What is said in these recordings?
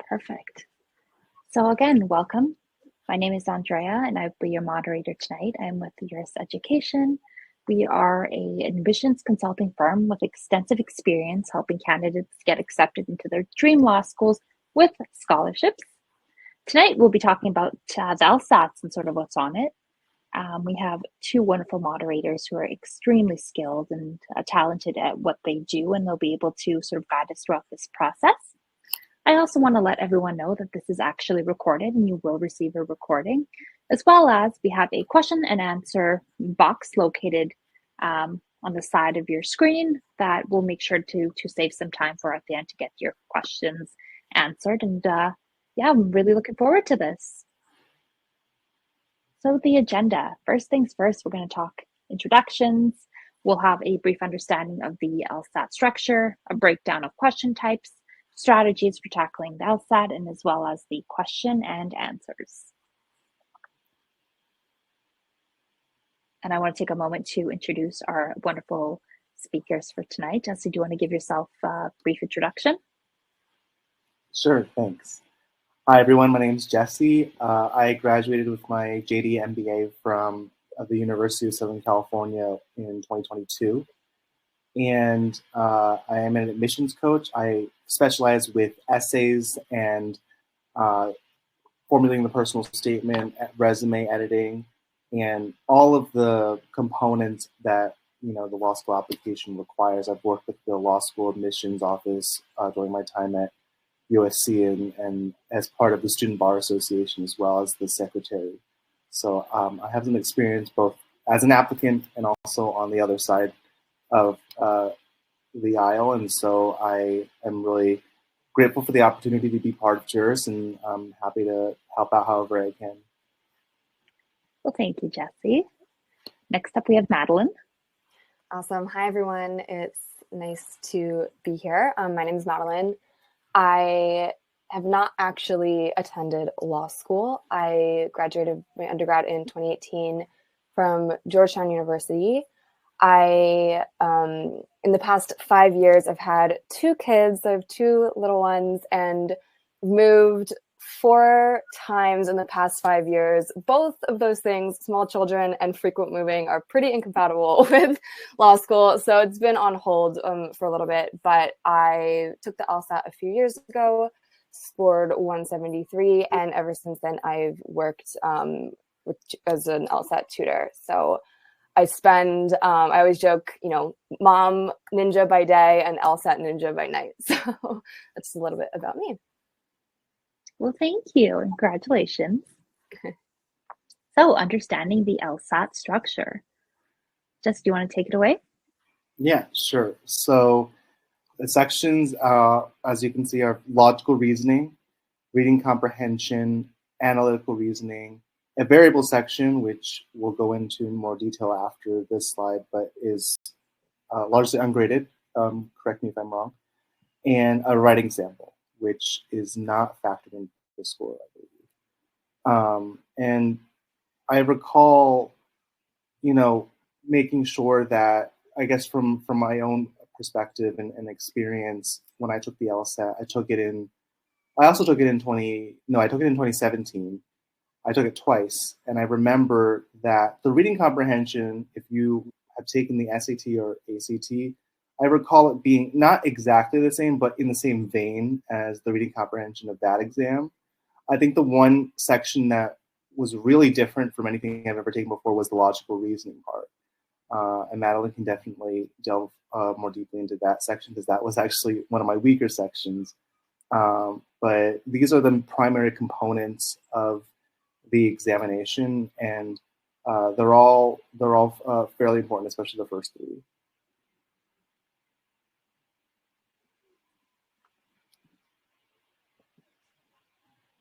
Perfect. So again, welcome. My name is Andrea, and I'll be your moderator tonight. I'm with Juris Education. We are an admissions consulting firm with extensive experience helping candidates get accepted into their dream law schools with scholarships. Tonight, we'll be talking about the LSATs and sort of what's on it. We have two wonderful moderators who are extremely skilled and talented at what they do, and they'll be able to sort of guide us throughout this process. I also want to let everyone know that this is actually recorded and you will receive a recording, as well as we have a question and answer box located on the side of your screen that we'll make sure to save some time for at the end to get your questions answered. And yeah, I'm really looking forward to this. So the agenda, first things first, we're going to talk introductions. We'll have a brief understanding of the LSAT structure, a breakdown of question types, strategies for tackling the LSAT, and as well as the question and answers. And I want to take a moment to introduce our wonderful speakers for tonight. Jesse, do you want to give yourself a brief introduction? Sure, thanks. Hi, everyone. My name is Jesse. I graduated with my JD MBA from the University of Southern California in 2022. And I am an admissions coach. I specialize with essays and formulating the personal statement, resume editing, and all of the components that the law school application requires. I've worked with the law school admissions office during my time at USC and as part of the Student Bar Association as well as the secretary. So I have some experience both as an applicant and also on the other side of the aisle, and so I am really grateful for the opportunity to be part of Juris, and I'm happy to help out however I can. Well, thank you, Jesse. Next up, we have Madeline. Awesome. Hi, everyone. It's nice to be here. My name is Madeline. I have not actually attended law school. I graduated my undergrad in 2018 from Georgetown University. I, in the past 5 years, I've had 2 kids. I have 2 little ones and moved 4 times in the past 5 years. Both of those things, small children and frequent moving, are pretty incompatible with law school. So it's been on hold for a little bit, but I took the LSAT a few years ago, scored 173, and ever since then I've worked as an LSAT tutor. So I spend, I always joke, mom ninja by day and LSAT ninja by night. So that's a little bit about me. Well, thank you. Congratulations. So, understanding the LSAT structure. Jess, do you want to take it away? Yeah, sure. So the sections, as you can see, are logical reasoning, reading comprehension, analytical reasoning, a variable section, which we'll go into in more detail after this slide, but is largely ungraded, correct me if I'm wrong, and a writing sample, which is not factored into the score, I believe. And I recall, making sure that, I guess from my own perspective and experience, when I took the LSAT, I took it in 2017. I took it twice, and I remember that the reading comprehension, if you have taken the SAT or ACT, I recall it being not exactly the same, but in the same vein as the reading comprehension of that exam. I think the one section that was really different from anything I've ever taken before was the logical reasoning part. And Madeline can definitely delve more deeply into that section, because that was actually one of my weaker sections. But these are the primary components of the examination, and they're all fairly important, especially the first 3.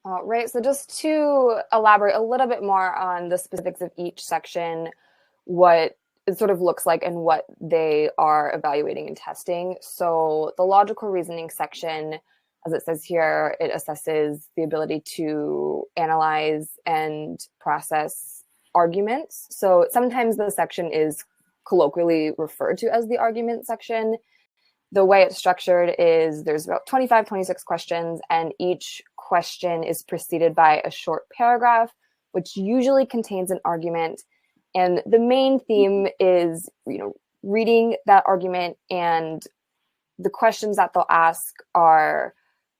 Right. So just to elaborate a little bit more on the specifics of each section, what it sort of looks like and what they are evaluating and testing. So the logical reasoning section, as it says here, it assesses the ability to analyze and process arguments. So sometimes the section is colloquially referred to as the argument section. The way it's structured is there's about 25, 26 questions, and each question is preceded by a short paragraph, which usually contains an argument. And the main theme is, reading that argument, and the questions that they'll ask are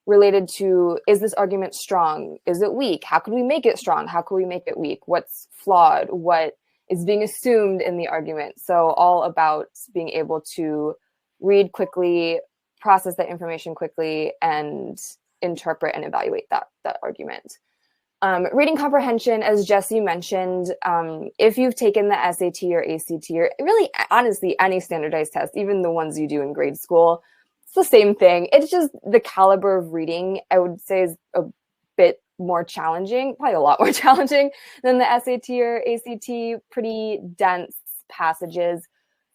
related to, is this argument strong? Is it weak? How can we make it strong? How can we make it weak? What's flawed? What is being assumed in the argument? So all about being able to read quickly, process that information quickly, and interpret and evaluate that argument. Reading comprehension, as Jesse mentioned, if you've taken the SAT or ACT, or really, honestly, any standardized test, even the ones you do in grade school, it's the same thing. It's just the caliber of reading, I would say, is a bit more challenging, probably a lot more challenging than the SAT or ACT, pretty dense passages.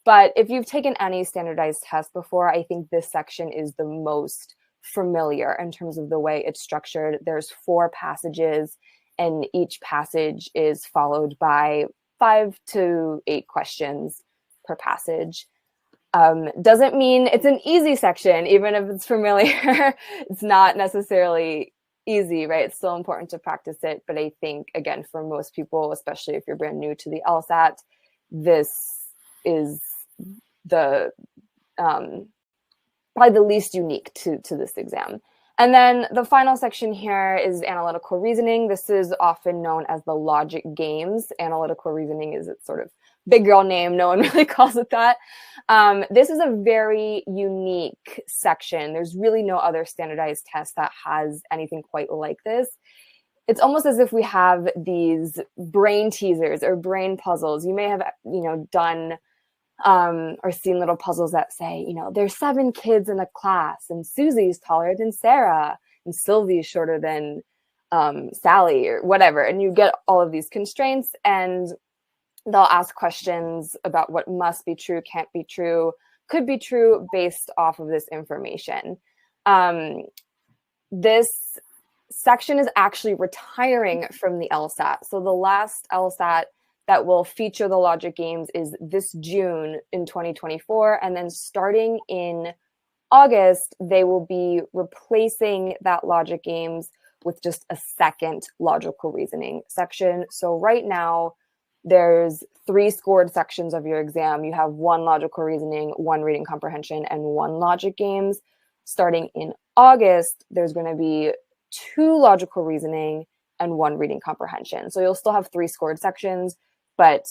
But if you've taken any standardized test before, I think this section is the most familiar in terms of the way it's structured. There's 4 passages, and each passage is followed by 5 to 8 questions per passage. Doesn't mean it's an easy section, even if it's familiar. It's not necessarily easy, right? It's still important to practice it. But I think, again, for most people, especially if you're brand new to the LSAT, this is the probably the least unique to this exam. And then the final section here is analytical reasoning. This is often known as the logic games. Analytical reasoning is its sort of big girl name. No one really calls it that. This is a very unique section. There's really no other standardized test that has anything quite like this. It's almost as if we have these brain teasers or brain puzzles. You may have, done or seen little puzzles that say, there's 7 kids in a class, and Susie's taller than Sarah, and Sylvie's shorter than Sally, or whatever. And you get all of these constraints, and they'll ask questions about what must be true, can't be true, could be true based off of this information. This section is actually retiring from the LSAT. So the last LSAT that will feature the logic games is this June in 2024. And then starting in August, they will be replacing that logic games with just a second logical reasoning section. So right now, there's 3 scored sections of your exam. You have 1 logical reasoning, 1 reading comprehension, and 1 logic games. Starting in August, there's going to be 2 logical reasoning and 1 reading comprehension. So you'll still have 3 scored sections, but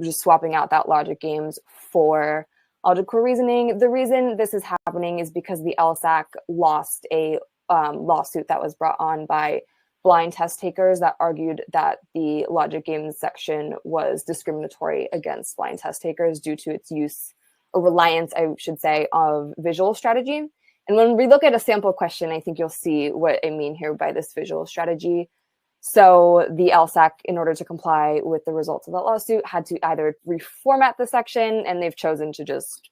just swapping out that logic games for logical reasoning. The reason this is happening is because the LSAC lost a lawsuit that was brought on by blind test takers that argued that the logic games section was discriminatory against blind test takers due to its use or reliance, I should say, of visual strategy. And when we look at a sample question, I think you'll see what I mean here by this visual strategy. So the LSAC, in order to comply with the results of that lawsuit, had to either reformat the section, and they've chosen to just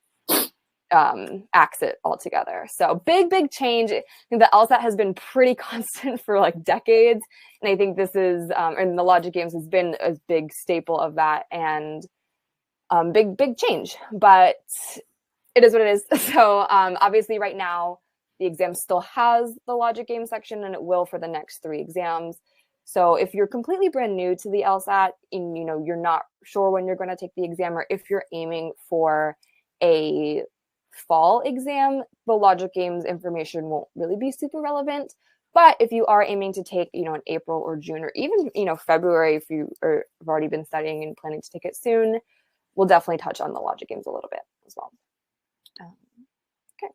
axe it altogether. So big change. I think the LSAT has been pretty constant for like decades. And I think this is, and the logic games has been a big staple of that, and big change, but it is what it is. So obviously right now the exam still has the logic game section, and it will for the next 3 exams. So if you're completely brand new to the LSAT and you're not sure when you're going to take the exam, or if you're aiming for a fall exam, the logic games information won't really be super relevant. But if you are aiming to take, in April or June, or even, February, if you have already been studying and planning to take it soon, we'll definitely touch on the logic games a little bit as well. Okay.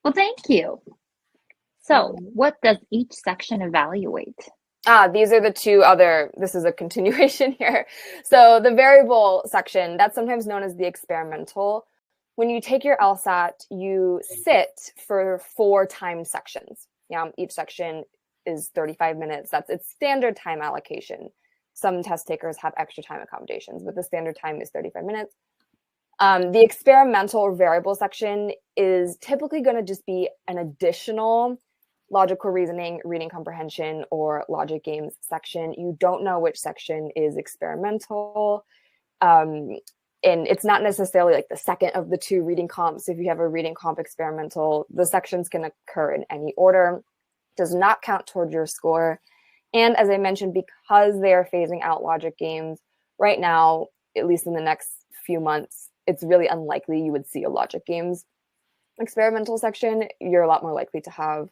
Well, thank you. So what does each section evaluate? These are the 2 other, this is a continuation here. So the variable section, that's sometimes known as the experimental. When you take your LSAT, you sit for 4 time sections. Each section is 35 minutes. That's its standard time allocation. Some test takers have extra time accommodations, but the standard time is 35 minutes. The experimental or variable section is typically going to just be an additional logical reasoning, reading comprehension, or logic games section. You don't know which section is experimental. And and it's not necessarily like the second of the two reading comps. If you have a reading comp experimental, the sections can occur in any order, does not count towards your score. And as I mentioned, because they are phasing out logic games right now, at least in the next few months, it's really unlikely you would see a logic games experimental section. You're a lot more likely to have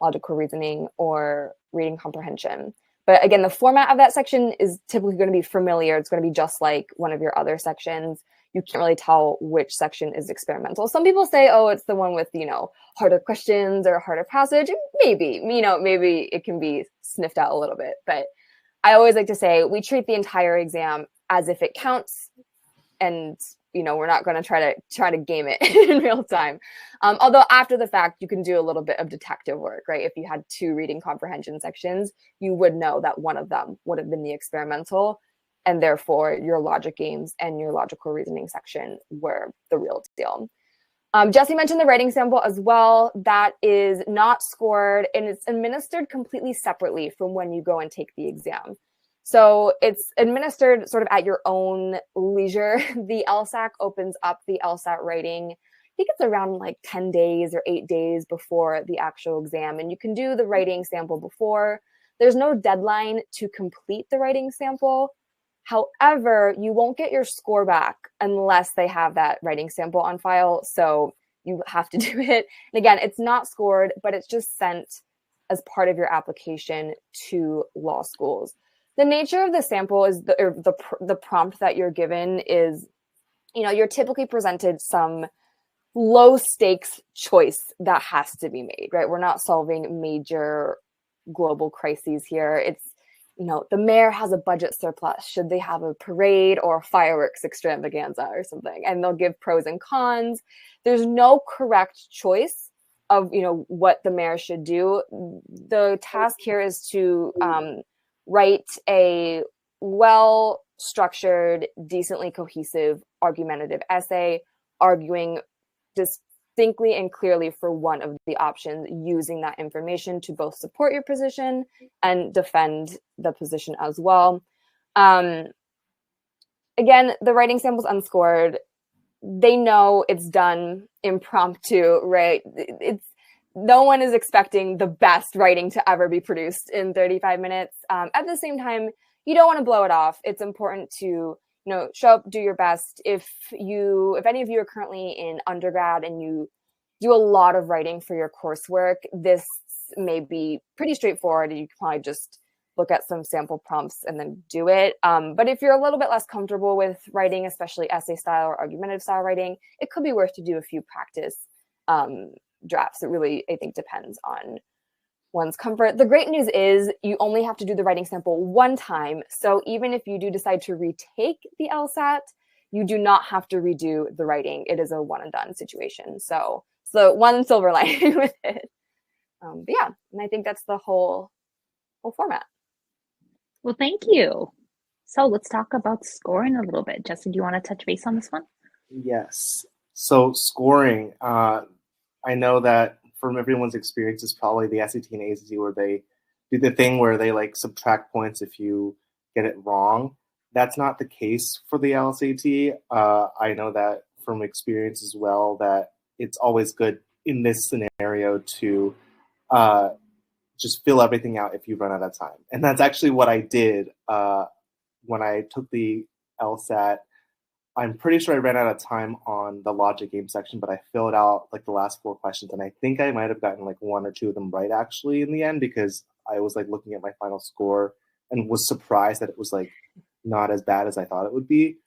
logical reasoning or reading comprehension. But again, the format of that section is typically going to be familiar. It's going to be just like one of your other sections. You can't really tell which section is experimental. Some people say, oh, it's the one with, harder questions or harder passage. Maybe, maybe it can be sniffed out a little bit. But I always like to say we treat the entire exam as if it counts, and we're not going to try to game it in real time. Although after the fact, you can do a little bit of detective work, right? If you had 2 reading comprehension sections, you would know that one of them would have been the experimental, and therefore your logic games and your logical reasoning section were the real deal. Jesse mentioned the writing sample as well. That is not scored, and it's administered completely separately from when you go and take the exam. So it's administered sort of at your own leisure. The LSAC opens up the LSAT writing, I think it's around like 10 days or 8 days before the actual exam. And you can do the writing sample before. There's no deadline to complete the writing sample. However, you won't get your score back unless they have that writing sample on file. So you have to do it. And again, it's not scored, but it's just sent as part of your application to law schools. The nature of the sample is the prompt that you're given is, you're typically presented some low stakes choice that has to be made, right? We're not solving major global crises here. It's, the mayor has a budget surplus. Should they have a parade or fireworks extravaganza or something? And they'll give pros and cons. There's no correct choice of, what the mayor should do. The task here is to write a well-structured, decently cohesive, argumentative essay, arguing distinctly and clearly for one of the options, using that information to both support your position and defend the position as well. Again, the writing sample's unscored. They know it's done impromptu, right? No one is expecting the best writing to ever be produced in 35 minutes. At the same time, you don't want to blow it off. It's important to, show up, do your best. If any of you are currently in undergrad and you do a lot of writing for your coursework, this may be pretty straightforward. You can probably just look at some sample prompts and then do it. But if you're a little bit less comfortable with writing, especially essay style or argumentative style writing, it could be worth to do a few practice drafts. It really, I think, depends on one's comfort. The great news is you only have to do the writing sample one time. So even if you do decide to retake the LSAT, you do not have to redo the writing. It is a one and done situation. So one silver lining with it. But yeah, and I think that's the whole format. Well, thank you. So let's talk about scoring a little bit. Justin, do you want to touch base on this one? Yes. So scoring, I know that from everyone's experience, it's probably the SAT and ACT where they do the thing where they subtract points if you get it wrong. That's not the case for the LSAT. I know that from experience as well that it's always good in this scenario to just fill everything out if you run out of time. And that's actually what I did when I took the LSAT. I'm pretty sure I ran out of time on the logic game section, but I filled out the last 4 questions, and I think I might have gotten 1 or 2 of them right actually in the end, because I was looking at my final score and was surprised that it was not as bad as I thought it would be.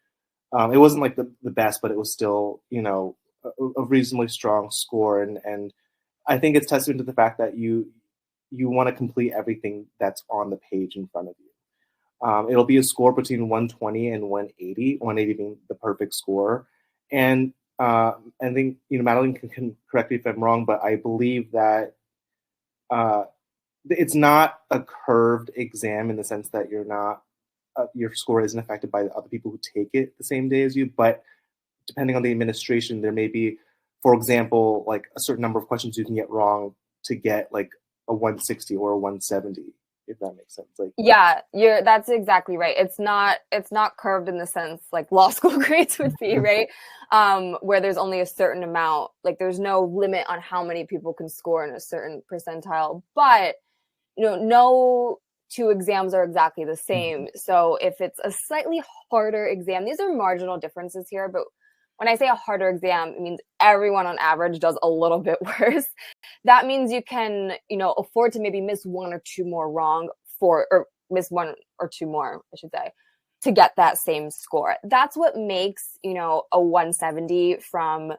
It wasn't the best, but it was still a reasonably strong score, and I think it's testament to the fact that you want to complete everything that's on the page in front of you. It'll be a score between 120 and 180, 180 being the perfect score. And I think, Madeline can correct me if I'm wrong, but I believe that it's not a curved exam in the sense that you're not, your score isn't affected by the other people who take it the same day as you, but depending on the administration, there may be, for example, a certain number of questions you can get wrong to get a 160 or a 170. if that makes sense. Like, yeah, that's exactly right. It's not curved in the sense like law school grades would be, right? Where there's only a certain amount, like there's no limit on how many people can score in a certain percentile, but no two exams are exactly the same. So if it's a slightly harder exam, these are marginal differences here, but when I say a harder exam, it means everyone on average does a little bit worse. That means you can, afford to maybe miss one or two more wrong or miss one or two more, I should say, to get that same score. That's what makes, a 170 from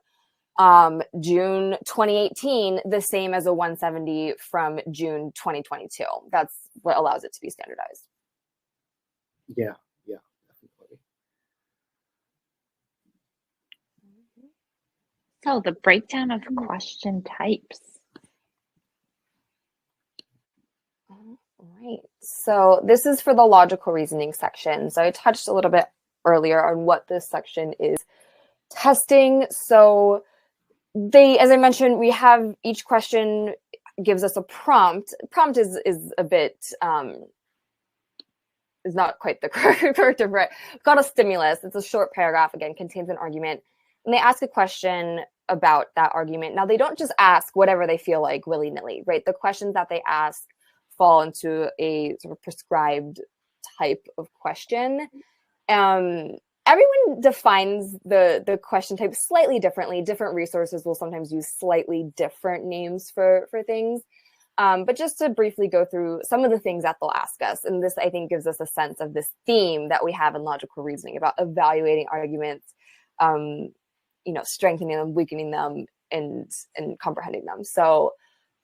June 2018 the same as a 170 from June 2022. That's what allows it to be standardized. Yeah, definitely. So the breakdown of question types. All right. So this is for the logical reasoning section. So I touched a little bit earlier on what this section is testing. So as I mentioned, we have each question gives us a prompt. Prompt is a bit is not quite the correct term, right? It's called a stimulus. It's a short paragraph, again, contains an argument. And they ask a question about that argument. Now, they don't just ask whatever they feel like willy-nilly, right? The questions that they ask fall into a sort of prescribed type of question. Everyone defines the question type slightly differently. Different resources will sometimes use slightly different names for things. But just to briefly go through some of the things that they'll ask us, and this, I think, gives us a sense of this theme that we have in logical reasoning about evaluating arguments, strengthening them, weakening them, and comprehending them. So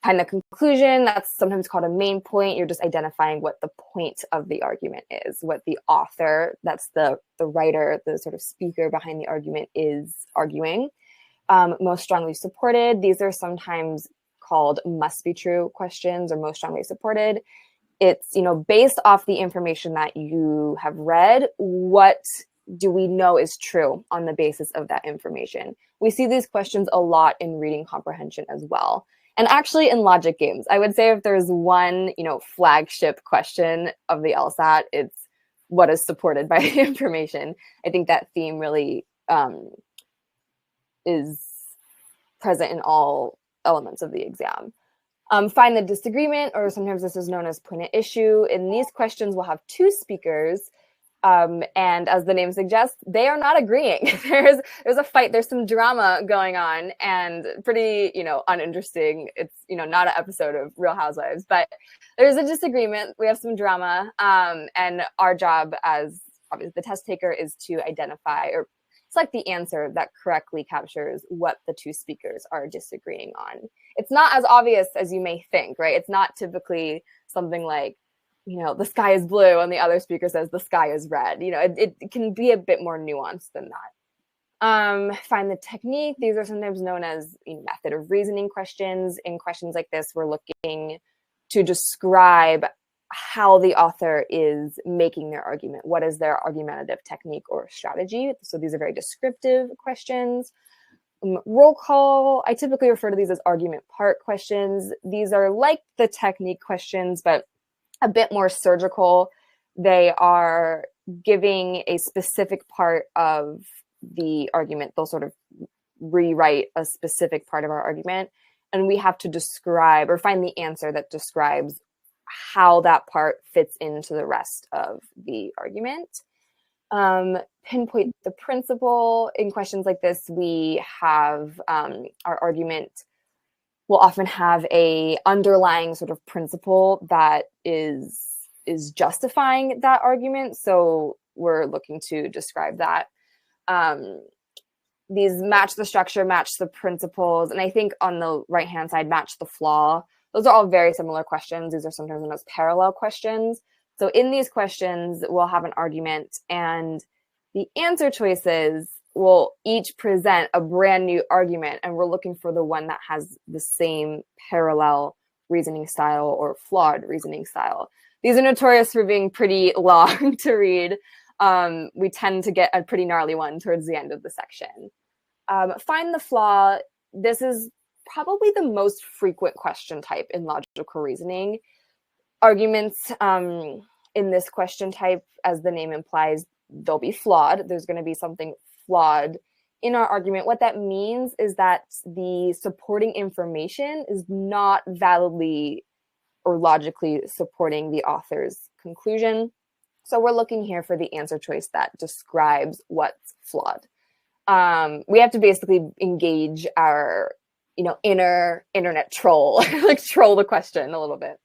find the conclusion. That's sometimes called a main point. You're just identifying what the point of the argument is, what the author, that's the writer, the sort of speaker behind the argument, is arguing. Most strongly supported. These are sometimes called must be true questions or most strongly supported. It's, based off the information that you have read, what do we know is true on the basis of that information? We see these questions a lot in reading comprehension as well. And actually in logic games, I would say if there's one, flagship question of the LSAT, it's what is supported by the information. I think that theme really is present in all elements of the exam. Find the disagreement, or sometimes this is known as point at issue. In these questions, we'll have two speakers. And as the name suggests, they are not agreeing. There's a fight, there's some drama going on, and pretty, uninteresting. It's, not an episode of Real Housewives, but there's a disagreement. We have some drama. And our job as obviously the test taker is to identify or select the answer that correctly captures what the two speakers are disagreeing on. It's not as obvious as you may think, right? It's not typically something like, the sky is blue and the other speaker says the sky is red. It can be a bit more nuanced than that. Find the technique. These are sometimes known as method of reasoning questions. In questions like this, we're looking to describe how the author is making their argument. What is their argumentative technique or strategy? So these are very descriptive questions. Roll call, I typically refer to these as argument part questions. These are like the technique questions, but a bit more surgical. They are giving a specific part of the argument. They'll sort of rewrite a specific part of our argument, and we have to describe or find the answer that describes how that part fits into the rest of the argument. Pinpoint the principle. In questions like this, we have our argument will often have a underlying sort of principle that is justifying that argument. So we're looking to describe that. These match the structure, match the principles, and I think on the right-hand side, match the flaw. Those are all very similar questions. These are sometimes known as parallel questions. So in these questions, we'll have an argument, and the answer choices will each present a brand new argument, and we're looking for the one that has the same parallel reasoning style or flawed reasoning style. These are notorious for being pretty long to read. We tend to get a pretty gnarly one towards the end of the section. Find the flaw. This is probably the most frequent question type in logical reasoning. Arguments in this question type, as the name implies, they'll be flawed. There's going to be something flawed in our argument. What that means is that the supporting information is not validly or logically supporting the author's conclusion. So we're looking here for the answer choice that describes what's flawed. We have to basically engage our, inner internet troll, like troll the question a little bit.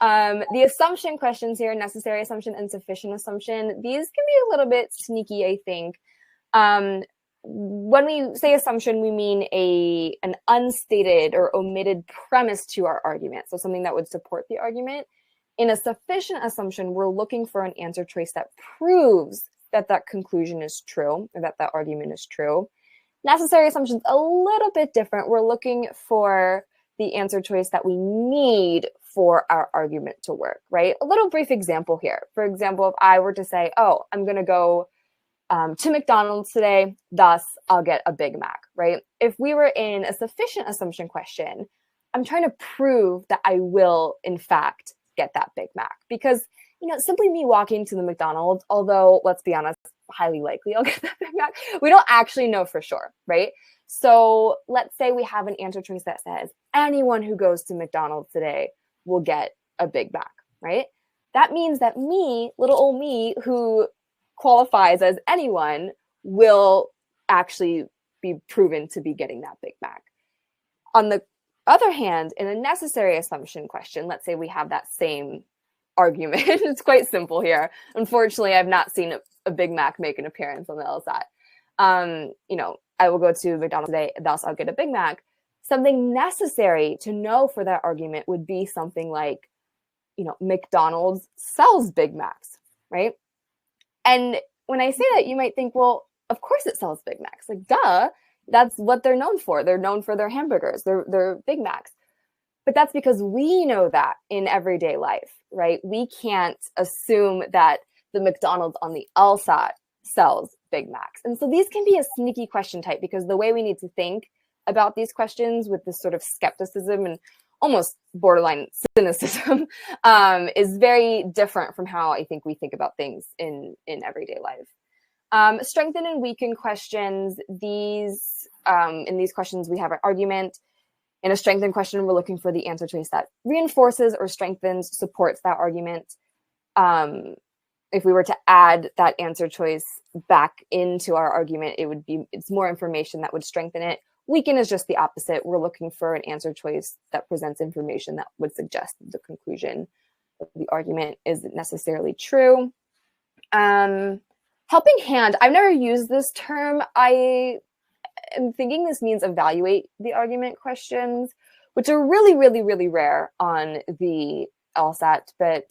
The assumption questions here, necessary assumption and sufficient assumption, these can be a little bit sneaky, I think. When we say assumption, we mean an unstated or omitted premise to our argument. So something that would support the argument. In a sufficient assumption, we're looking for an answer choice that proves that that conclusion is true, or that argument is true. Necessary assumption is a little bit different. We're looking for the answer choice that we need for our argument to work, right? A little brief example here. For example, if I were to say, oh, I'm going to go to McDonald's today, thus I'll get a Big Mac, right? If we were in a sufficient assumption question, I'm trying to prove that I will, in fact, get that Big Mac. Because, simply me walking to the McDonald's, although, let's be honest, highly likely I'll get that Big Mac, we don't actually know for sure, right? So let's say we have an answer choice that says anyone who goes to McDonald's today will get a Big Mac, right? That means that me, little old me, who qualifies as anyone, will actually be proven to be getting that Big Mac. On the other hand, in a necessary assumption question, let's say we have that same argument. It's quite simple here. Unfortunately, I've not seen a Big Mac make an appearance on the LSAT. I will go to McDonald's today, thus I'll get a Big Mac. Something necessary to know for that argument would be something like, McDonald's sells Big Macs, right? And when I say that, you might think, well, of course it sells Big Macs. Like, duh, that's what they're known for. They're known for their hamburgers, their Big Macs. But that's because we know that in everyday life, right? We can't assume that the McDonald's on the LSAT sells Big Macs. And so these can be a sneaky question type, because the way we need to think about these questions with this sort of skepticism and almost borderline cynicism is very different from how I think we think about things in everyday life. Strengthen and weaken questions. In these questions, we have an argument. In a strengthen question, we're looking for the answer choice that reinforces or strengthens, supports that argument. If we were to add that answer choice back into our argument, it's more information that would strengthen it. Weaken is just the opposite. We're looking for an answer choice that presents information that would suggest the conclusion of the argument isn't necessarily true. Helping hand. I've never used this term. I am thinking this means evaluate the argument questions, which are really, really, really rare on the LSAT. But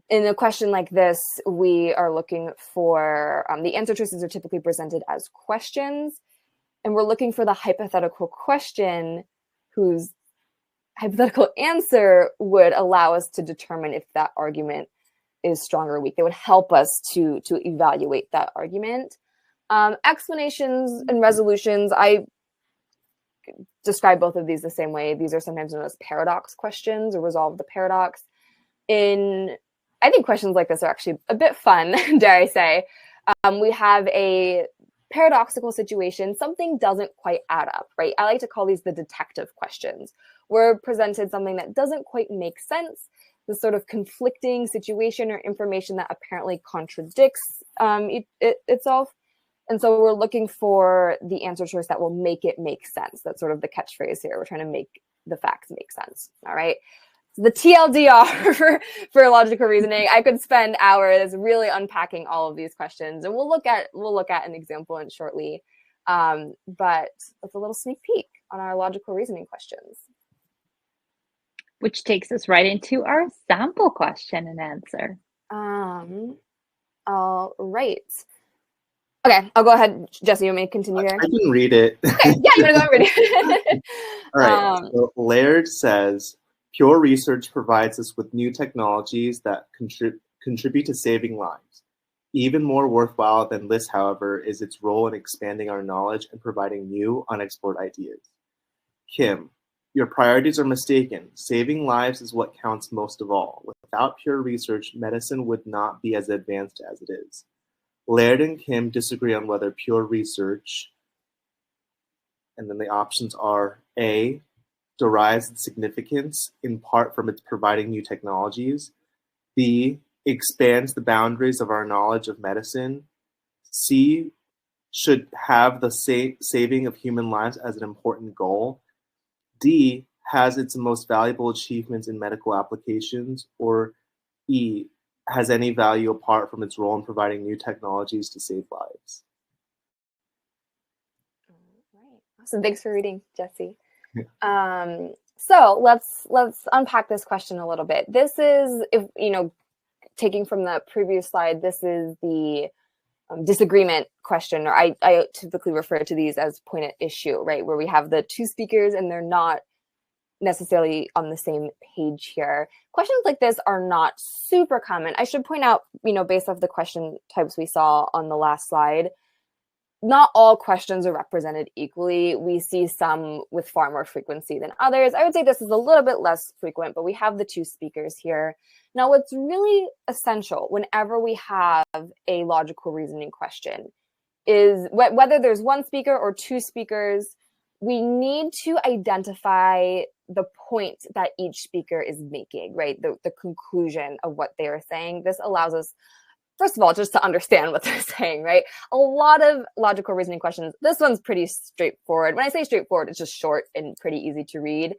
in a question like this, we are looking for the answer choices are typically presented as questions. And we're looking for the hypothetical question whose hypothetical answer would allow us to determine if that argument is strong or weak. They would help us to evaluate that argument. Explanations and resolutions, I describe both of these the same way. These are sometimes known as paradox questions, or resolve the paradox. I think questions like this are actually a bit fun, dare I say. We have a paradoxical situation, something doesn't quite add up, right? I like to call these the detective questions. We're presented something that doesn't quite make sense, the sort of conflicting situation or information that apparently contradicts itself. And so we're looking for the answer choice that will make it make sense. That's sort of the catchphrase here. We're trying to make the facts make sense, all right? So the TLDR for logical reasoning, I could spend hours really unpacking all of these questions, and we'll look at an example in shortly. But it's a little sneak peek on our logical reasoning questions. Which takes us right into our sample question and answer. All right. Okay, I'll go ahead. Jesse, you want me to continue here? I can read it. Okay, yeah, you're going to go and read it. All right. So Laird says, pure research provides us with new technologies that contribute to saving lives. Even more worthwhile than this, however, is its role in expanding our knowledge and providing new, unexplored ideas. Kim, Your priorities are mistaken. Saving lives is what counts most of all. Without pure research, medicine would not be as advanced as it is. Laird and Kim disagree on whether pure research, and then the options are A, derives its significance in part from its providing new technologies, B, expands the boundaries of our knowledge of medicine, C, should have the saving of human lives as an important goal, D, has its most valuable achievements in medical applications, or E, has any value apart from its role in providing new technologies to save lives. All right. Awesome. Thanks for reading, Jesse. So let's unpack this question a little bit. This is, if taking from the previous slide, this is the disagreement question, or I typically refer to these as point at issue, right? Where we have the two speakers and they're not necessarily on the same page here. Questions like this are not super common. I should point out, based off the question types we saw on the last slide, not all questions are represented equally. We see some with far more frequency than others. I would say this is a little bit less frequent, but we have the two speakers here. Now, what's really essential whenever we have a logical reasoning question is whether there's one speaker or two speakers, we need to identify the point that each speaker is making, right? The conclusion of what they are saying. This allows us, first of all, just to understand what they're saying, right? A lot of logical reasoning questions. This one's pretty straightforward. When I say straightforward, it's just short and pretty easy to read.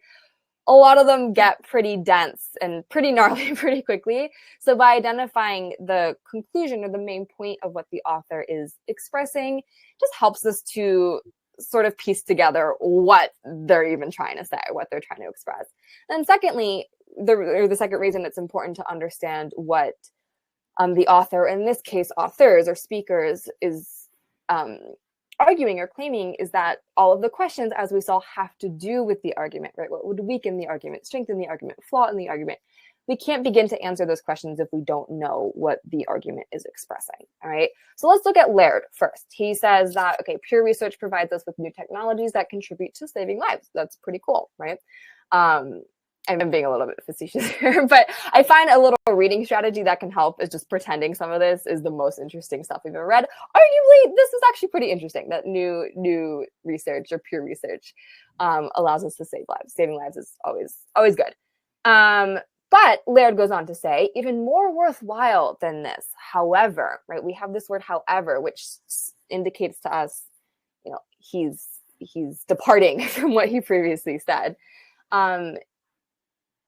A lot of them get pretty dense and pretty gnarly pretty quickly. So by identifying the conclusion or the main point of what the author is expressing, just helps us to sort of piece together what they're even trying to say, what they're trying to express. And secondly, the second reason it's important to understand what the author, in this case, authors or speakers, is arguing or claiming is that all of the questions, as we saw, have to do with the argument, right? What would weaken the argument, strengthen the argument, flaw in the argument? We can't begin to answer those questions if we don't know what the argument is expressing, all right? So let's look at Laird first. He says that, okay, pure research provides us with new technologies that contribute to saving lives. That's pretty cool, right? I'm being a little bit facetious here, but I find a little reading strategy that can help is just pretending some of this is the most interesting stuff we've ever read. Arguably, this is actually pretty interesting, that new research or pure research allows us to save lives. Saving lives is always good. But Laird goes on to say, even more worthwhile than this, however, right? We have this word however, which indicates to us, he's departing from what he previously said.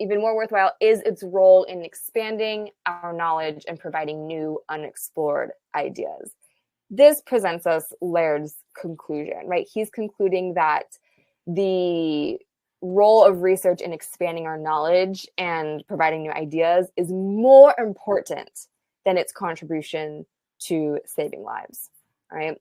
Even more worthwhile is its role in expanding our knowledge and providing new unexplored ideas. This presents us Laird's conclusion, right? He's concluding that the role of research in expanding our knowledge and providing new ideas is more important than its contribution to saving lives, right?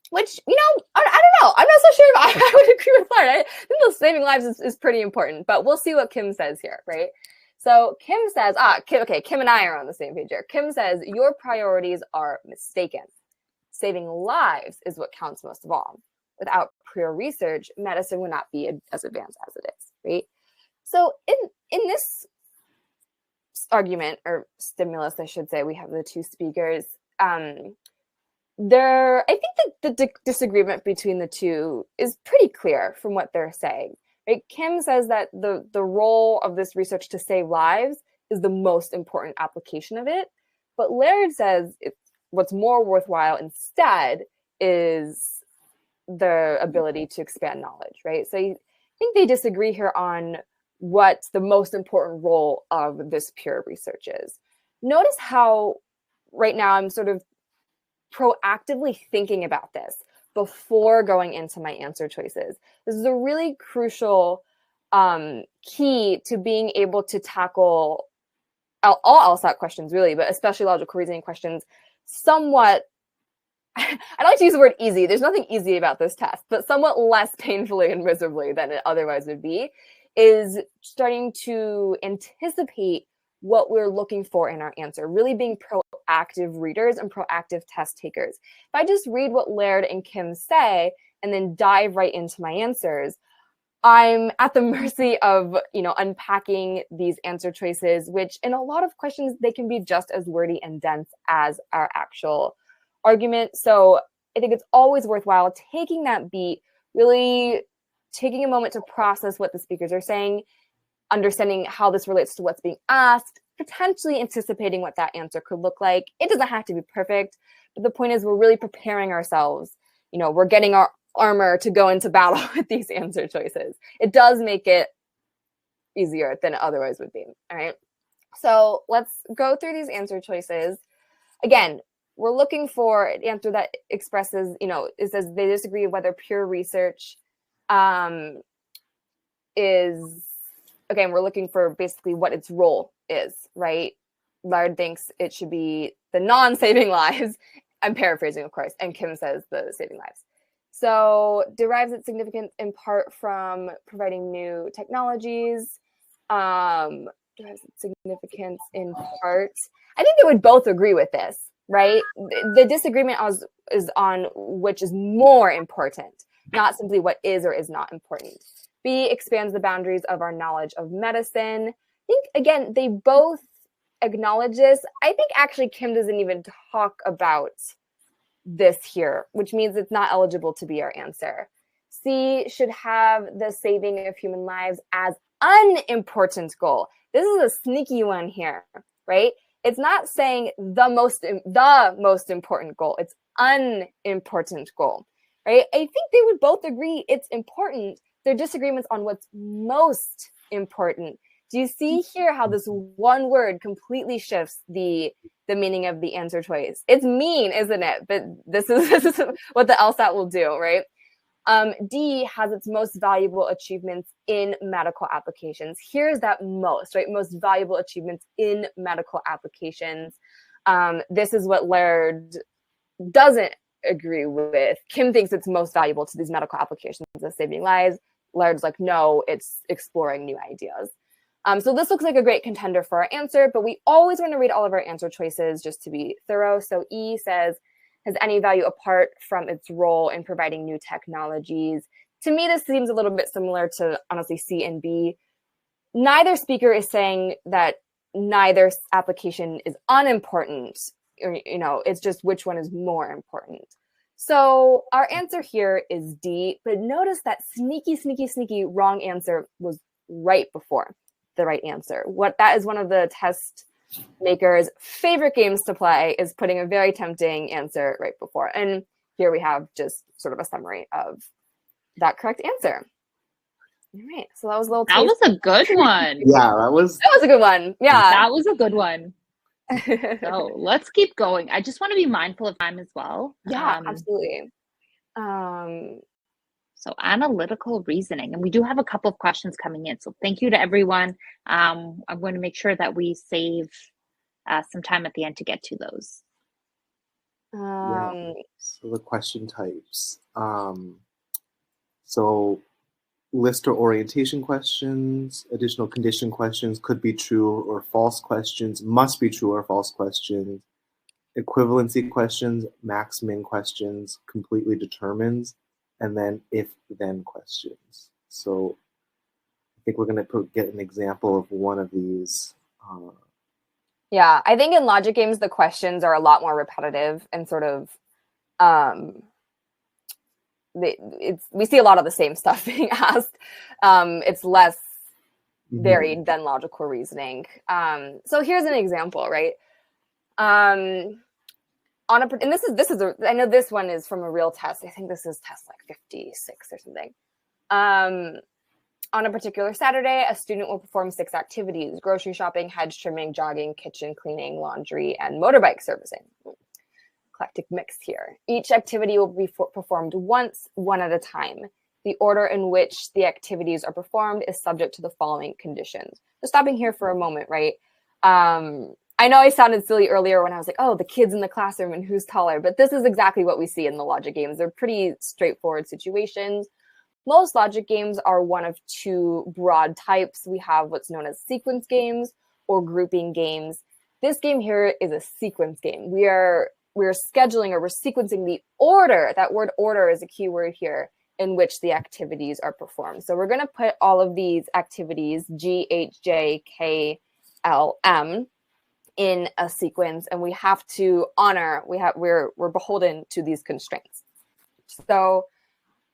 Which, I don't know. I'm not so sure if I would agree with Laird. I think the saving lives is pretty important, but we'll see what Kim says here, right? So Kim says, Kim and I are on the same page here. Kim says, your priorities are mistaken. Saving lives is what counts most of all. Without pure research, medicine would not be as advanced as it is, right? So in this argument, or stimulus, I should say, we have the two speakers. I think that the disagreement between the two is pretty clear from what they're saying. Right? Kim says that the role of this research to save lives is the most important application of it, but Laird says what's more worthwhile instead is the ability to expand knowledge, right? So I think they disagree here on what the most important role of this pure research is. Notice how right now I'm sort of proactively thinking about this before going into my answer choices. This is a really crucial key to being able to tackle all LSAT questions, really, but especially logical reasoning questions somewhat, I don't like to use the word easy. There's nothing easy about this test, but somewhat less painfully and miserably than it otherwise would be, is starting to anticipate what we're looking for in our answer, really being proactive readers and proactive test takers. If I just read what Laird and Kim say and then dive right into my answers, I'm at the mercy of, unpacking these answer choices, which in a lot of questions, they can be just as wordy and dense as our actual argument. So I think it's always worthwhile taking that beat, really taking a moment to process what the speakers are saying, understanding how this relates to what's being asked, potentially anticipating what that answer could look like. It doesn't have to be perfect, but the point is we're really preparing ourselves. We're getting our armor to go into battle with these answer choices. It does make it easier than it otherwise would be. All right. So let's go through these answer choices. Again, we're looking for an answer that expresses, it says they disagree whether pure research is, again, we're looking for basically what its role is, right? Laude thinks it should be the non-saving lives. I'm paraphrasing, of course, and Kim says the saving lives. So derives its significance in part from providing new technologies. Derives its significance in part. I think they would both agree with this, right? The disagreement is on which is more important, not simply what is or is not important. B, expands the boundaries of our knowledge of medicine. I think, again, they both acknowledge this. I think actually Kim doesn't even talk about this here, which means it's not eligible to be our answer. C, should have the saving of human lives as unimportant goal. This is a sneaky one here, right? It's not saying the most important goal. It's unimportant goal, right? I think they would both agree it's important. Their disagreements on what's most important. Do you see here how this one word completely shifts the meaning of the answer choice? It's mean, isn't it? But this is what the LSAT will do, right? D, has its most valuable achievements in medical applications. Here's that most, right? Most valuable achievements in medical applications. This is what Laird doesn't agree with. Kim thinks it's most valuable to these medical applications of saving lives. Laird's like, no, it's exploring new ideas. So this looks like a great contender for our answer, but we always want to read all of our answer choices just to be thorough. So E says, has any value apart from its role in providing new technologies? To me, this seems a little bit similar to, honestly, C and B. Neither speaker is saying that neither application is unimportant. Or, it's just which one is more important. So our answer here is D, but notice that sneaky wrong answer was right before the right answer. That is one of the test makers' favorite games to play, is putting a very tempting answer right before. And here we have just sort of a summary of that correct answer. All right, so that was a little taste. That was a good one. Yeah, that was a good one. Yeah, that was a good one. So let's keep going. I just want to be mindful of time as well. Yeah, absolutely. So analytical reasoning, and we do have a couple of questions coming in. So thank you to everyone. I'm going to make sure that we save some time at the end to get to those. Yeah. So the question types. So list or orientation questions, additional condition questions, could be true or false questions, must be true or false questions, equivalency questions, max-min questions, completely determines, and then if-then questions. So I think we're going to get an example of one of these. Yeah, I think in logic games, the questions are a lot more repetitive and sort of, we see a lot of the same stuff being asked. It's less varied than logical reasoning. So here's an example, right? And this is I know this one is from a real test. I think this is test like 56 or something. On a particular Saturday, a student will perform 6 activities: grocery shopping, hedge trimming, jogging, kitchen cleaning, laundry, and motorbike servicing. Eclectic mix here. Each activity will be performed once, one at a time. The order in which the activities are performed is subject to the following conditions. So stopping here for a moment, right? I know I sounded silly earlier when I was like, oh, the kids in the classroom and who's taller, but this is exactly what we see in the logic games. They're pretty straightforward situations. Most logic games are one of 2 broad types. We have what's known as sequence games or grouping games. This game here is a sequence game. We're scheduling or we're sequencing the order. That word order is a key word here in which the activities are performed. So we're going to put all of these activities, G, H, J, K, L, M, in a sequence, and we have to honor, we're beholden to these constraints. So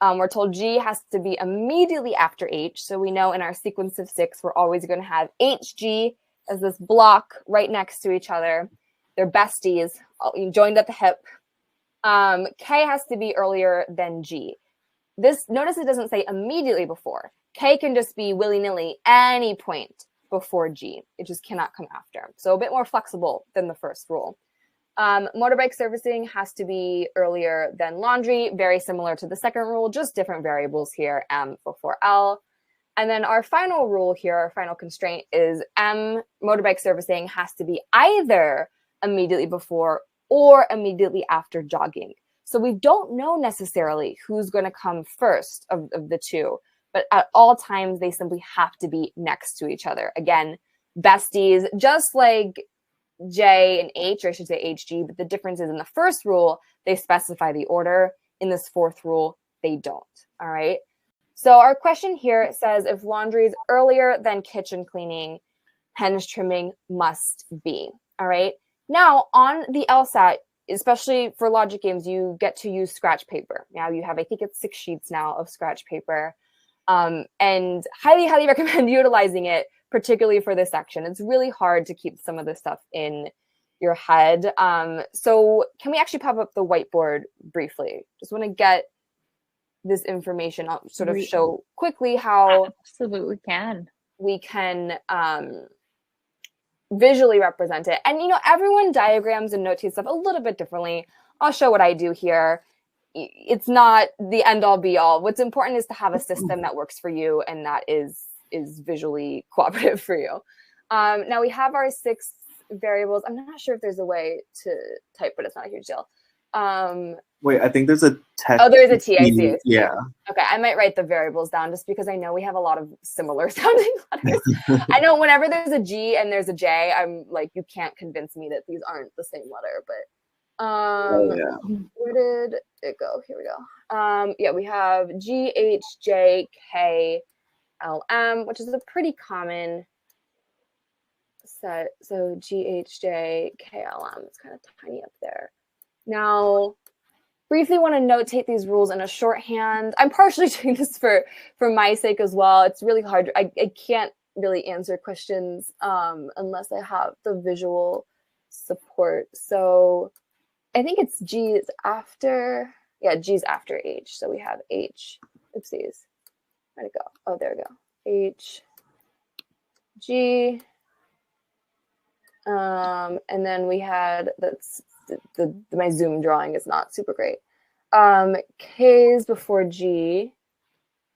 we're told G has to be immediately after H. So we know in our sequence of 6, we're always going to have HG as this block right next to each other. They're besties, joined at the hip. K has to be earlier than G. Notice it doesn't say immediately before. K can just be willy-nilly any point before G. It just cannot come after. So a bit more flexible than the first rule. Motorbike servicing has to be earlier than laundry, very similar to the second rule, just different variables here, M before L. And then our final rule here, our final constraint is M, motorbike servicing has to be either immediately before or immediately after jogging. So we don't know necessarily who's going to come first of the two, but at all times, they simply have to be next to each other. Again, besties, just like J and H, or I should say HG, but the difference is in the first rule, they specify the order. In this fourth rule, they don't, all right? So our question here says, if laundry is earlier than kitchen cleaning, henge trimming must be, all right? Now, on the LSAT, especially for logic games, you get to use scratch paper. Now you have, I think it's 6 sheets now of scratch paper. And highly, highly recommend utilizing it, particularly for this section. It's really hard to keep some of this stuff in your head. So can we actually pop up the whiteboard briefly? Just want to get this information. I'll sort of show quickly how absolutely can. We can visually represent it. And, everyone diagrams and notates stuff a little bit differently. I'll show what I do here. It's not the end all be all. What's important is to have a system that works for you and that is visually cooperative for you. Now we have our 6 variables. I'm not sure if there's a way to type, but it's not a huge deal. Wait, I think there's a T. Oh, there's a T. I see. Yeah. Okay, I might write the variables down just because I know we have a lot of similar sounding letters. I know whenever there's a G and there's a J, I'm like, you can't convince me that these aren't the same letter, but where did it go? Here we go. Yeah, we have G, H, J, K, L, M, which is a pretty common set. So G, H, J, K, L, M. It's kind of tiny up there. Now, briefly want to notate these rules in a shorthand. I'm partially doing this for my sake as well. It's really hard. I can't really answer questions unless I have the visual support. So I think it's G is after, G's after H. So we have H, oopsies, where'd it go? Oh, there we go. H, G, and then we had, my Zoom drawing is not super great. K's before G.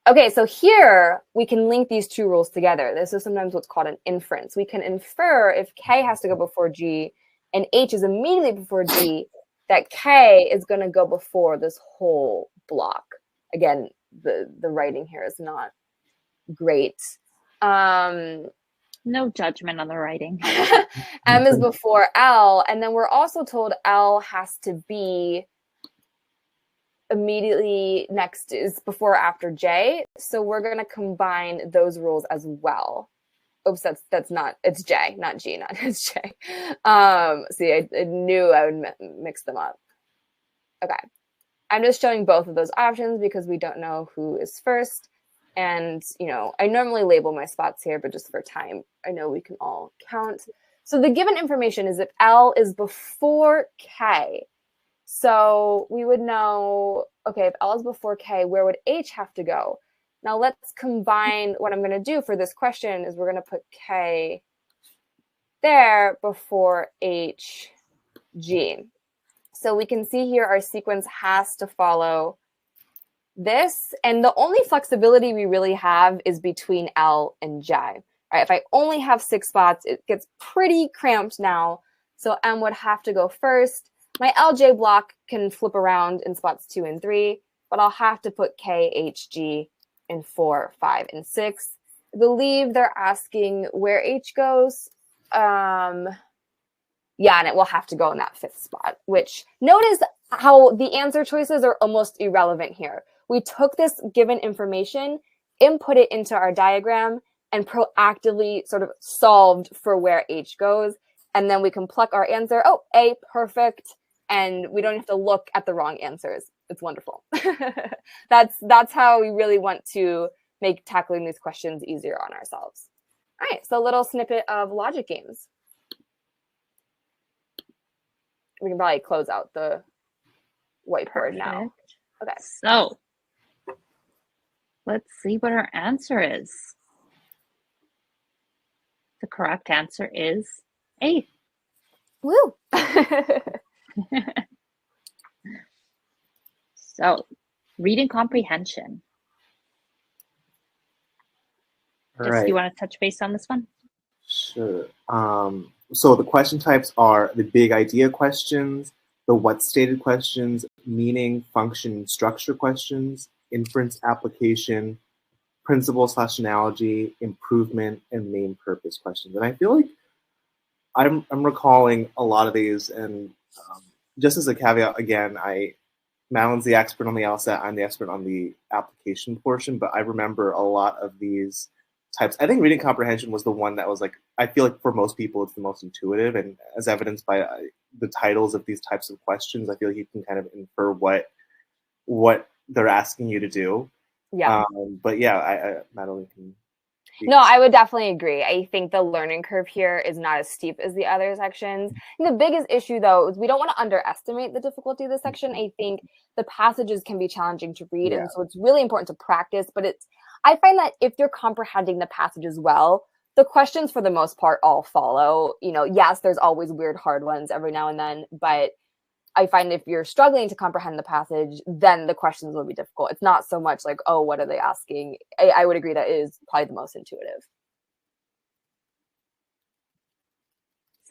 Okay, so here we can link these 2 rules together. This is sometimes what's called an inference. We can infer if K has to go before G and H is immediately before G, that K is going to go before this whole block. Again, the writing here is not great. No judgment on the writing. M is before L, and then we're also told L has to be immediately next, is before or after J. So we're going to combine those rules as well. Oops, that's not, it's J, not G, not it's J. See, I knew I would mix them up. Okay. I'm just showing both of those options because we don't know who is first. And, I normally label my spots here, but just for time, I know we can all count. So the given information is if L is before K. So we would know, okay, if L is before K, where would H have to go? Now let's combine. What I'm going to do for this question is we're going to put K there before H, G. So we can see here our sequence has to follow this. And the only flexibility we really have is between L and J. All right, if I only have 6 spots, it gets pretty cramped now. So M would have to go first. My LJ block can flip around in spots 2 and 3, but I'll have to put K, H, G in 4, 5, and 6. I believe they're asking where H goes. Yeah, and it will have to go in that 5th spot, which notice how the answer choices are almost irrelevant here. We took this given information, input it into our diagram, and proactively sort of solved for where H goes. And then we can pluck our answer. Oh, A, perfect. And we don't have to look at the wrong answers. It's wonderful. That's how we really want to make tackling these questions easier on ourselves. All right, so a little snippet of logic games. We can probably close out the whiteboard now. Okay. So let's see what our answer is. The correct answer is A. Woo! So, reading comprehension. All right. Do you want to touch base on this one? Sure. So the question types are the big idea questions, the what stated questions, meaning, function, structure questions, inference application, principle/analogy, improvement, and main purpose questions. And I feel like I'm recalling a lot of these, and just as a caveat, again, Madeline's the expert on the LSAT, I'm the expert on the application portion, but I remember a lot of these types. I think reading comprehension was the one that was like, I feel like for most people it's the most intuitive, and as evidenced by the titles of these types of questions, I feel like you can kind of infer what they're asking you to do. Yeah. But yeah, Madeline can. No, I would definitely agree. I think the learning curve here is not as steep as the other sections. And the biggest issue, though, is we don't want to underestimate the difficulty of this section. I think the passages can be challenging to read, and so it's really important to practice. But I find that if you're comprehending the passages well, the questions, for the most part, all follow. Yes, there's always weird, hard ones every now and then, but I find if you're struggling to comprehend the passage, then the questions will be difficult. It's not so much like, oh, what are they asking? I would agree that is probably the most intuitive.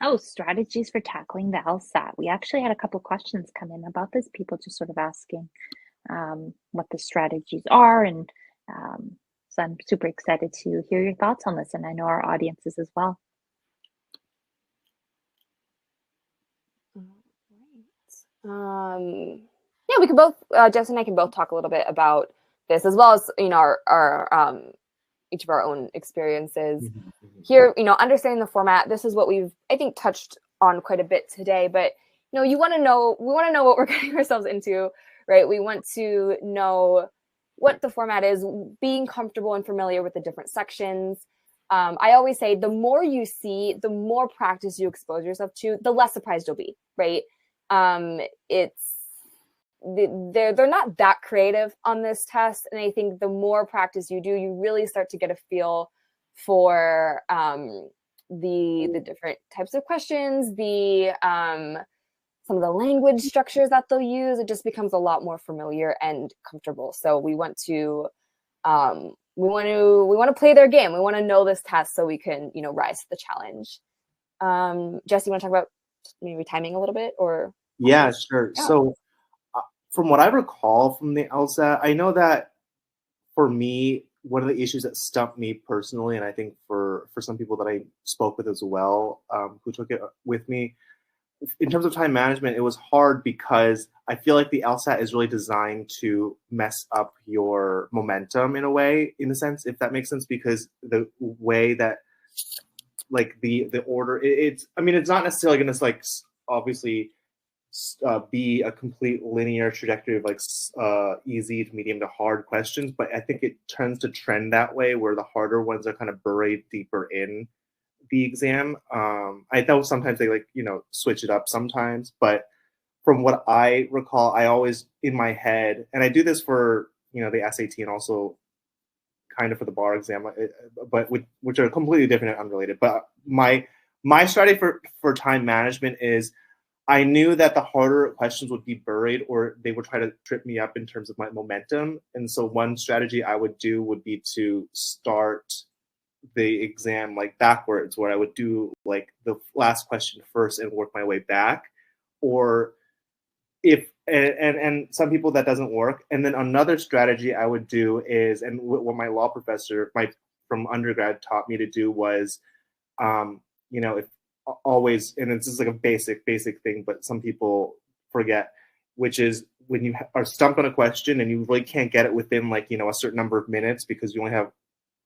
So, strategies for tackling the LSAT. We actually had a couple questions come in about this, people just sort of asking what the strategies are. And so I'm super excited to hear your thoughts on this, and I know our audience is as well. Yeah, we could both, Jess and I can both talk a little bit about this, as well as, our each of our own experiences. Here, understanding the format, this is what we've, I think, touched on quite a bit today, but, we want to know what we're getting ourselves into, right? We want to know what the format is, being comfortable and familiar with the different sections. I always say the more you see, the more practice you expose yourself to, the less surprised you'll be, right? They're not that creative on this test, and I think the more practice you do, you really start to get a feel for the different types of questions, some of the language structures that they'll use. It just becomes a lot more familiar and comfortable. So we want to play their game. We want to know this test so we can rise to the challenge. Jess, you want to talk about maybe timing a little bit, or? Yeah, sure. Yeah. So from what I recall from the LSAT, I know that for me, one of the issues that stumped me personally, and I think for some people that I spoke with as well, who took it with me, in terms of time management, it was hard because I feel like the LSAT is really designed to mess up your momentum in a way, in a sense, if that makes sense, because the way that like the order, it's not necessarily going to obviously be a complete linear trajectory of easy to medium to hard questions, but I think it tends to trend that way, where the harder ones are kind of buried deeper in the exam. I know sometimes they switch it up sometimes, but from what I recall, I always in my head, and I do this for the SAT and also kind of for the bar exam, but which are completely different and unrelated. But my strategy for time management is, I knew that the harder questions would be buried, or they would try to trip me up in terms of my momentum. And so one strategy I would do would be to start the exam backwards, where I would do the last question first and work my way back. Or if and some people that doesn't work. And then another strategy I would do is, and what my law professor from undergrad taught me to do was, if always, and this is a basic thing, but some people forget, which is when you are stumped on a question and you really can't get it within like, a certain number of minutes because you only have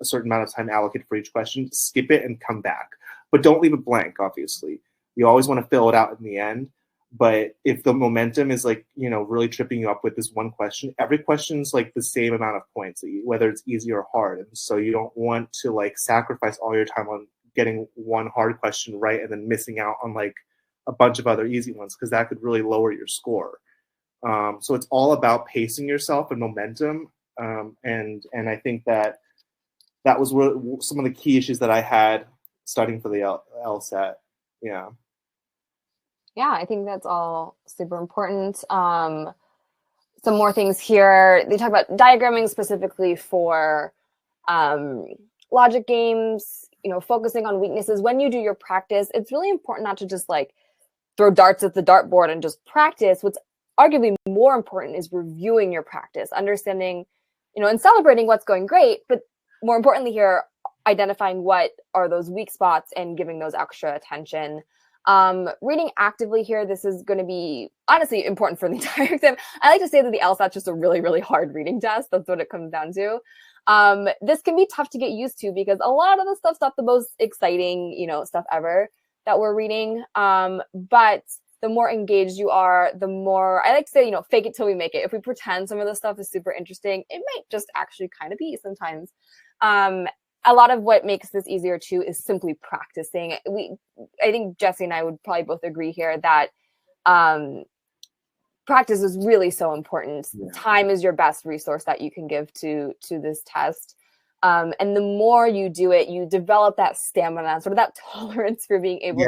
a certain amount of time allocated for each question, skip it and come back. But don't leave it blank, obviously. You always want to fill it out in the end. But if the momentum is like, really tripping you up with this one question, every question is like the same amount of points, whether it's easy or hard. And so you don't want to like sacrifice all your time on getting one hard question right and then missing out on like a bunch of other easy ones, because that could really lower your score. So it's all about pacing yourself and momentum. And I think that was some of the key issues that I had studying for the LSAT. Yeah. Yeah, I think that's all super important. Some more things here. They talk about diagramming specifically for logic games, focusing on weaknesses. When you do your practice, it's really important not to just like throw darts at the dartboard and just practice. What's arguably more important is reviewing your practice, understanding, and celebrating what's going great, but more importantly here, identifying what are those weak spots and giving those extra attention. Reading actively here, this is going to be honestly important for the entire exam. I like to say that the LSAT is just a really, really hard reading test. That's what it comes down to. This can be tough to get used to because a lot of the stuff's not the most exciting, stuff ever that we're reading. But the more engaged you are, the more, I like to say, fake it till we make it. If we pretend some of this stuff is super interesting, it might just actually kind of be sometimes. A lot of what makes this easier too is simply practicing. I think Jesse and I would probably both agree here that practice is really so important. Yeah. Time is your best resource that you can give to this test. And the more you do it, you develop that stamina, sort of that tolerance for being able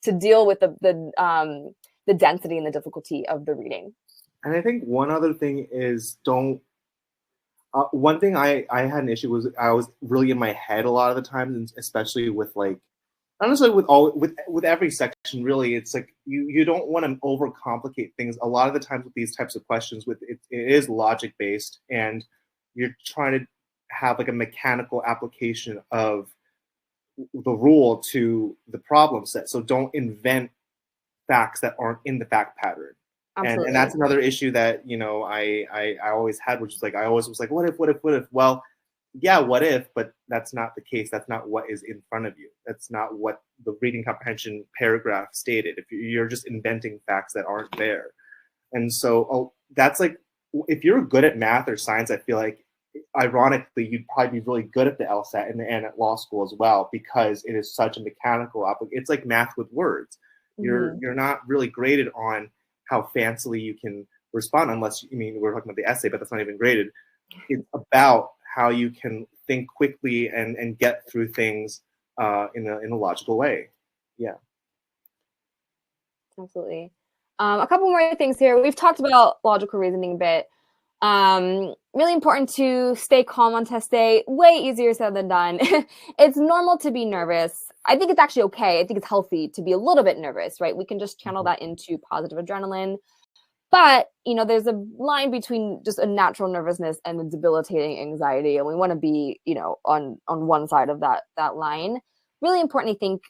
to deal with the density and the difficulty of the reading. And I think one other thing is one thing I had an issue was I was really in my head a lot of the times, and especially with like, not necessarily with every section, really. It's like you don't want to overcomplicate things. A lot of the times with these types of questions, it is logic based, and you're trying to have like a mechanical application of the rule to the problem set. So don't invent facts that aren't in the fact pattern. And that's another issue that, I always had, which is like, I always was like, what if? Well, yeah, what if, but that's not the case. That's not what is in front of you. That's not what the reading comprehension paragraph stated. If you're just inventing facts that aren't there. And so that's like, if you're good at math or science, I feel like, ironically, you'd probably be really good at the LSAT and at law school as well, because it is such a mechanical application. It's like math with words. Mm-hmm. You're not really graded on how fancily you can respond, unless, we're talking about the essay, but that's not even graded. It's about how you can think quickly and get through things in a logical way. Yeah. Absolutely. A couple more things here. We've talked about logical reasoning a bit. Really important to stay calm on test day. Way easier said than done. It's normal to be nervous. I think it's actually okay. I think it's healthy to be a little bit nervous, right? We can just channel that into positive adrenaline. But, there's a line between just a natural nervousness and a debilitating anxiety. And we want to be, on one side of that line. Really important, I think,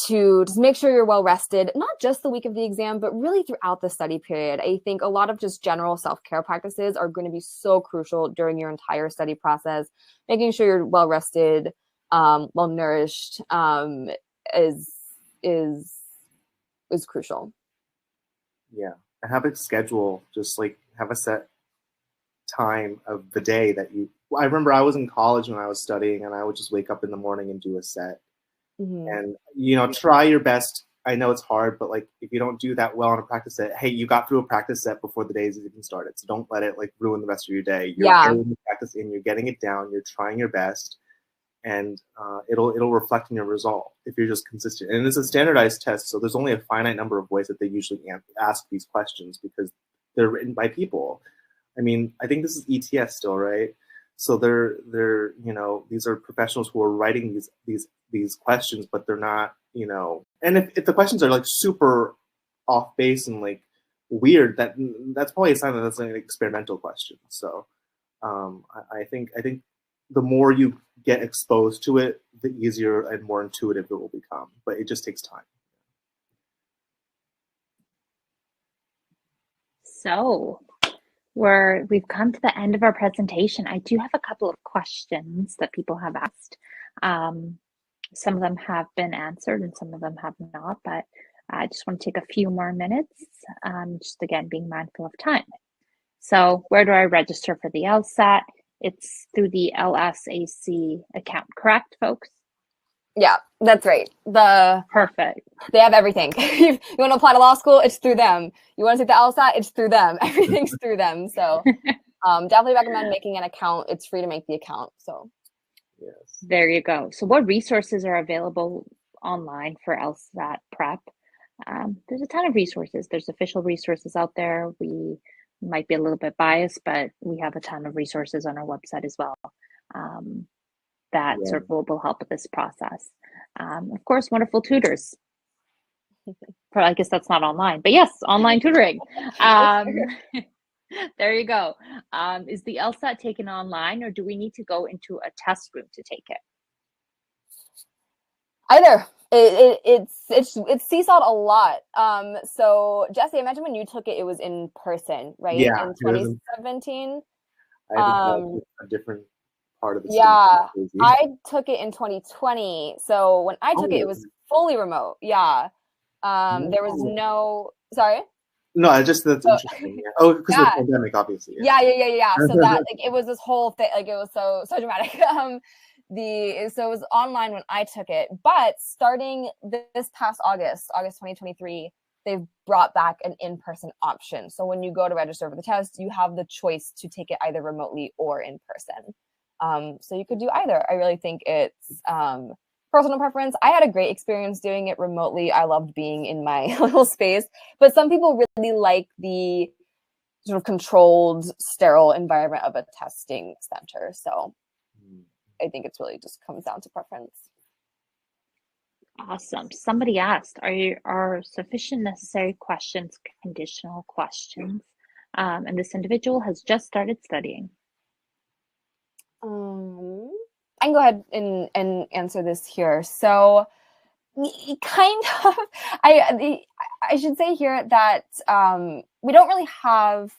to just make sure you're well rested, not just the week of the exam, but really throughout the study period. I think a lot of just general self-care practices are going to be so crucial during your entire study process. Making sure you're well rested, well nourished is crucial. Yeah, and have a schedule. Just like have a set time of the day that you. I remember I was in college when I was studying, and I would just wake up in the morning and do a set. Mm-hmm. And try your best. I know it's hard, but like if you don't do that well on a practice set, hey, you got through a practice set before the days even started, so don't let it like ruin the rest of your day. You're getting the practice in, you're getting it down, you're trying your best, and it'll reflect in your result if you're just consistent. And it's a standardized test, so there's only a finite number of ways that they usually ask these questions because they're written by people. I think this is ETS still, right? So they're these are professionals who are writing these questions, but they're not, and if the questions are like super off base and like weird, that's probably a sign that that's an experimental question. So I think the more you get exposed to it, the easier and more intuitive it will become, but it just takes time. So we've come to the end of our presentation. I do have a couple of questions that people have asked. Some of them have been answered and some of them have not, but I just want to take a few more minutes, just again, being mindful of time. So where do I register for the LSAT? It's through the LSAC account, correct, folks? Yeah, that's right. Perfect. They have everything. You want to apply to law school, it's through them. You want to take the LSAT, it's through them. Everything's through them. So definitely recommend making an account. It's free to make the account. So Yes. There you go. So what resources are available online for LSAT prep? There's a ton of resources. There's official resources out there. We might be a little bit biased, but we have a ton of resources on our website as well that sort of will help with this process. Of course, wonderful tutors. I guess that's not online, but yes, online tutoring. There you go. Is the LSAT taken online, or do we need to go into a test room to take it? Either. It's seesawed a lot. So Jesse, I imagine when you took it, it was in person, right? Yeah, in 2017. I had a different part of the city. Yeah, I took it in 2020. So when I took it, it was fully remote. Yeah. There was no. Sorry. No, that's interesting. Yeah. Oh, because of the pandemic, obviously. Yeah. So that it was this whole thing. It was so dramatic. So it was online when I took it, but starting this past August 2023, they've brought back an in-person option. So when you go to register for the test, you have the choice to take it either remotely or in person. So you could do either. I really think it's personal preference. I had a great experience doing it remotely. I loved being in my little space, but some people really like the sort of controlled, sterile environment of a testing center. So I think it's really just comes down to preference. Awesome. Somebody asked, are sufficient necessary questions conditional questions? And this individual has just started studying. I can go ahead and answer this here. So kind of, I should say here that we don't really have,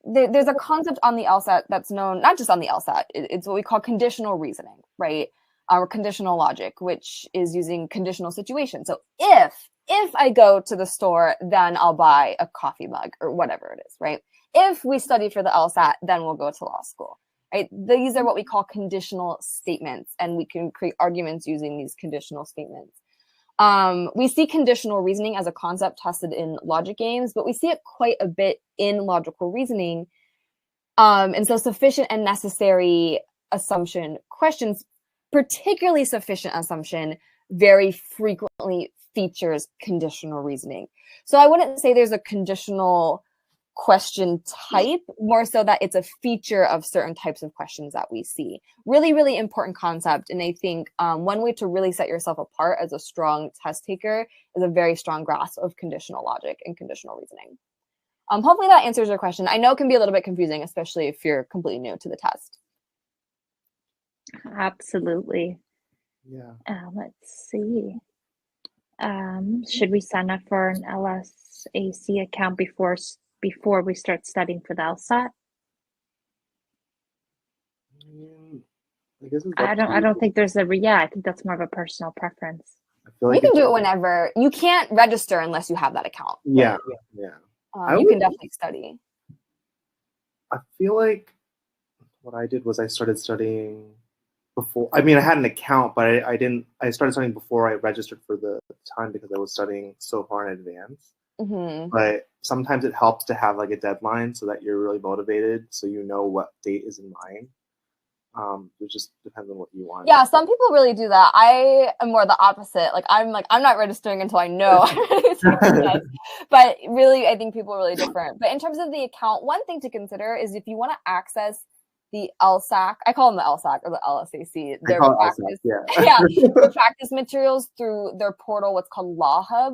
there's a concept on the LSAT that's known, not just on the LSAT, it's what we call conditional reasoning, right? Or conditional logic, which is using conditional situations. So if I go to the store, then I'll buy a coffee mug or whatever it is, right? If we study for the LSAT, then we'll go to law school. Right? These are what we call conditional statements, and we can create arguments using these conditional statements. We see conditional reasoning as a concept tested in logic games, but we see it quite a bit in logical reasoning. And so sufficient and necessary assumption questions, particularly sufficient assumption, very frequently features conditional reasoning. So I wouldn't say there's a conditional question type, more so that it's a feature of certain types of questions that we see. Really, really important concept. And I think one way to really set yourself apart as a strong test taker is a very strong grasp of conditional logic and conditional reasoning. Hopefully that answers your question. I know it can be a little bit confusing, especially if you're completely new to the test. Absolutely. Yeah. Let's see. Should we sign up for an LSAC account before we start studying for the LSAT? I don't think there's I think that's more of a personal preference. I feel like you can do it whenever. You can't register unless you have that account. Yeah. You can definitely study. I feel like what I did was I started studying before. I mean, I had an account, but I started studying before I registered for the time because I was studying so far in advance. Mm-hmm. But sometimes it helps to have like a deadline so that you're really motivated, so you know what date is in mind. It just depends on what you want. Yeah, some people really do that. I am more the opposite. I'm not registering until I know I'm ready to take the test. But really, I think people are really different. But in terms of the account, one thing to consider is if you want to access the LSAC, I call them the LSAC or the LSAC, their practice, their practice materials through their portal, what's called Law Hub.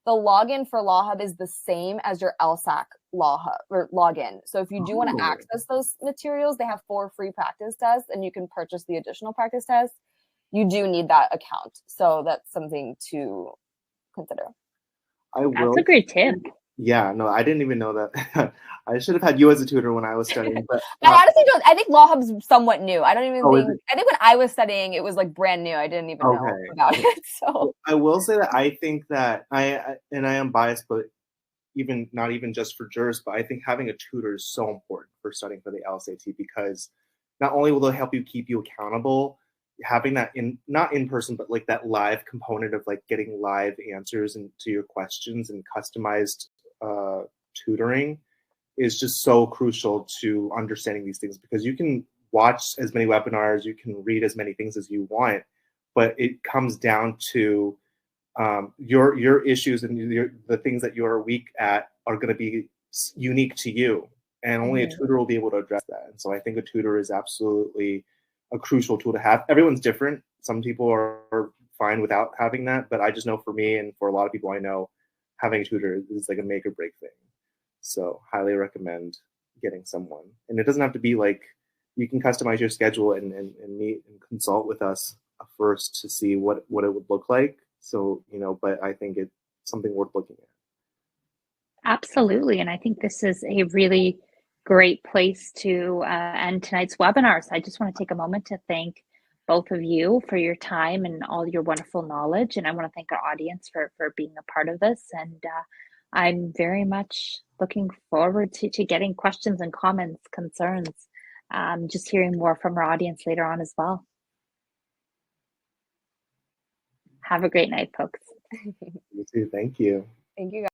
The login for Law Hub is the same as your LSAC Law Hub or login. So if you do want to access those materials, they have 4 free practice tests, and you can purchase the additional practice tests. You do need that account, so that's something to consider. That's a great tip. Yeah, no, I didn't even know that. I should have had you as a tutor when I was studying, but I honestly don't. I think Law Hub's somewhat new. I don't even oh, think. I think when I was studying, it was like brand new. I didn't even know okay. about it. So Well, I will say that I think that and I am biased, but even not even just for jurors, but I think having a tutor is so important for studying for the LSAT because not only will they help you keep you accountable, having that in not in person, but like that live component of like getting live answers and to your questions and customized tutoring is just so crucial to understanding these things because you can watch as many webinars, you can read as many things as you want, but it comes down to your issues and the things that you're weak at are going to be unique to you, and only a tutor will be able to address that. And so I think a tutor is absolutely a crucial tool to have. Everyone's different. Some people are fine without having that, but I just know for me and for a lot of people I know, having a tutor is like a make or break thing. So highly recommend getting someone. And it doesn't have to be like you can customize your schedule and meet and consult with us first to see what it would look like. So, but I think it's something worth looking at. Absolutely. And I think this is a really great place to end tonight's webinar. So I just want to take a moment to thank both of you for your time and all your wonderful knowledge. And I want to thank our audience for being a part of this. And I'm very much looking forward to getting questions and comments, concerns, just hearing more from our audience later on as well. Have a great night, folks. You too. Thank you. thank you guys.